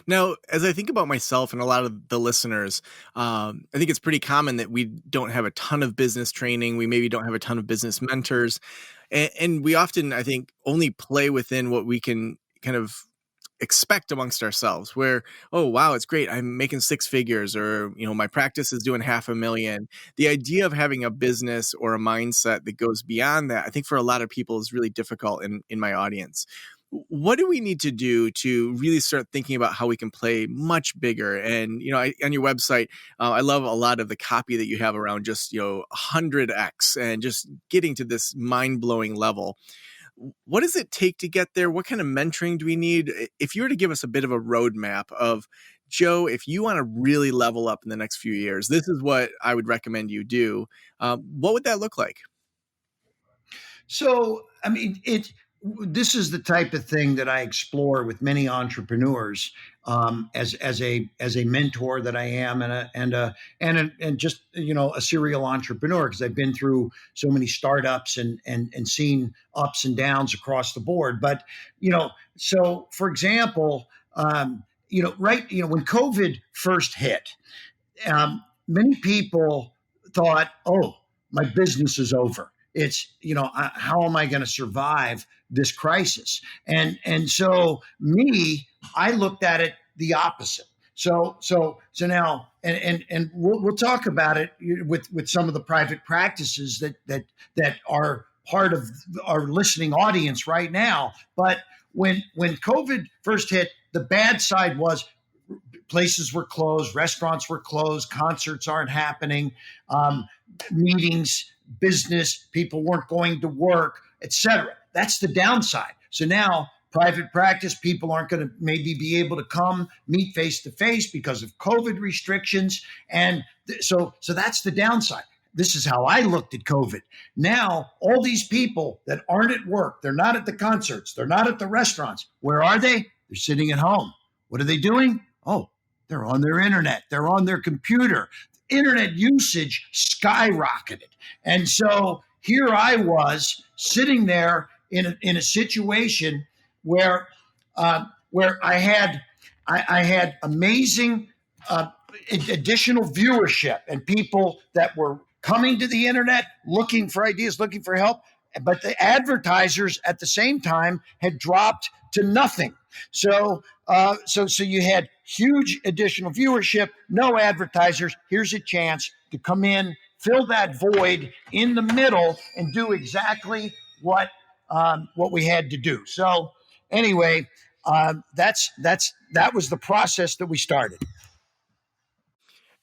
Now, as I think about myself and a lot of the listeners, I think it's pretty common that we don't have a ton of business training. We maybe don't have a ton of business mentors. And we often, I think, only play within what we can kind of expect amongst ourselves where, oh, wow, it's great. I'm making six figures, or, my practice is doing 500,000. The idea of having a business or a mindset that goes beyond that, I think for a lot of people is really difficult in my audience. What do we need to do to really start thinking about how we can play much bigger? And, on your website, I love a lot of the copy that you have around just, 100x and just getting to this mind-blowing level. What does it take to get there? What kind of mentoring do we need? If you were to give us a bit of a roadmap of, Joe, if you want to really level up in the next few years, this is what I would recommend you do. What would that look like? So, this is the type of thing that I explore with many entrepreneurs as a mentor that I am, and just a serial entrepreneur, because I've been through so many startups and seen ups and downs across the board. But so for example, when COVID first hit, many people thought, oh, my business is over. It's, how am I going to survive this crisis? And so I looked at it the opposite. So now, and we'll talk about it with some of the private practices that are part of our listening audience right now. But when COVID first hit, the bad side was places were closed, restaurants were closed, concerts aren't happening, meetings, business, people weren't going to work, etc. That's the downside. So now private practice, people aren't going to maybe be able to come meet face to face because of COVID restrictions. And so that's the downside. This is how I looked at COVID. Now, all these people that aren't at work, they're not at the concerts, they're not at the restaurants. Where are they? They're sitting at home. What are they doing? Oh, they're on their internet. They're on their computer. Internet usage skyrocketed. And so here I was sitting there in a situation where I had amazing additional viewership and people that were coming to the internet, looking for ideas, looking for help. But the advertisers at the same time had dropped to nothing. So you had huge additional viewership, no advertisers. Here's a chance to come in, fill that void in the middle, and do exactly what we had to do. So anyway, that was the process that we started.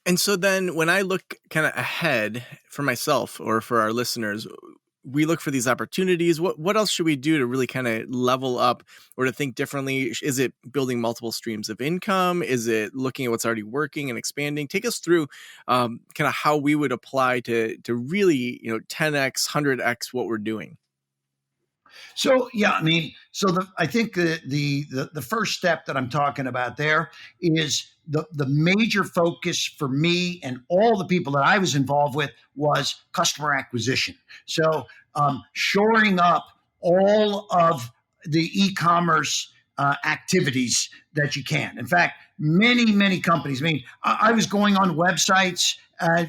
And so then when I look kind of ahead for myself or for our listeners, we look for these opportunities. What else should we do to really kind of level up or to think differently? Is it building multiple streams of income? Is it looking at what's already working and expanding? Take us through kind of how we would apply to really 10x, 100x what we're doing. So yeah, I think the first step that I'm talking about there is the major focus for me and all the people that I was involved with was customer acquisition. So shoring up all of the e-commerce activities that you can. In fact, many companies. I was going on websites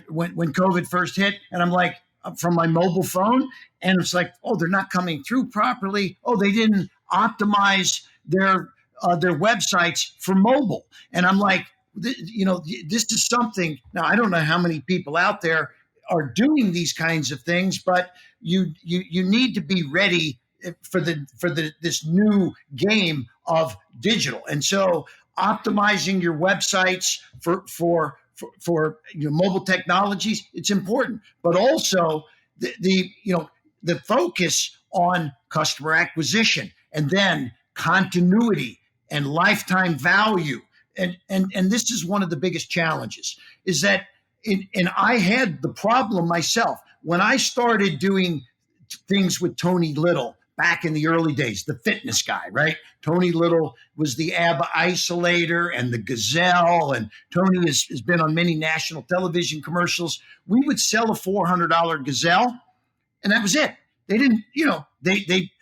when COVID first hit, and I'm like, from my mobile phone, and it's like, oh, they're not coming through properly. Oh, they didn't optimize their websites for mobile. And I'm like, this is something. Now, I don't know how many people out there are doing these kinds of things, but you need to be ready for this new game of digital. And so optimizing your websites for mobile technologies, it's important, but also the focus on customer acquisition and then continuity and lifetime value. And this is one of the biggest challenges is that, and I had the problem myself when I started doing things with Tony Little back in the early days, the fitness guy, right? Tony Little was the ab isolator and the gazelle, and Tony has been on many national television commercials. We would sell a $400 gazelle, and that was it. They didn't,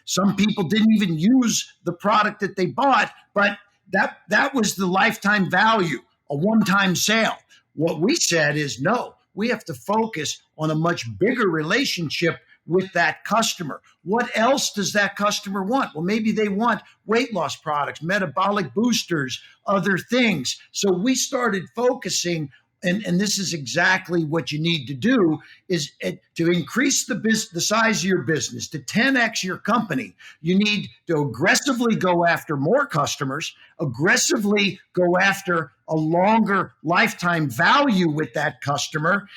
some people didn't even use the product that they bought, but that was the lifetime value, a one-time sale. What we said is no, we have to focus on a much bigger relationship with that customer. What else does that customer want? Well, maybe they want weight loss products, metabolic boosters, other things. So we started focusing, and this is exactly what you need to do, is to increase the size of your business, to 10x your company. You need to aggressively go after more customers, aggressively go after a longer lifetime value with that customer,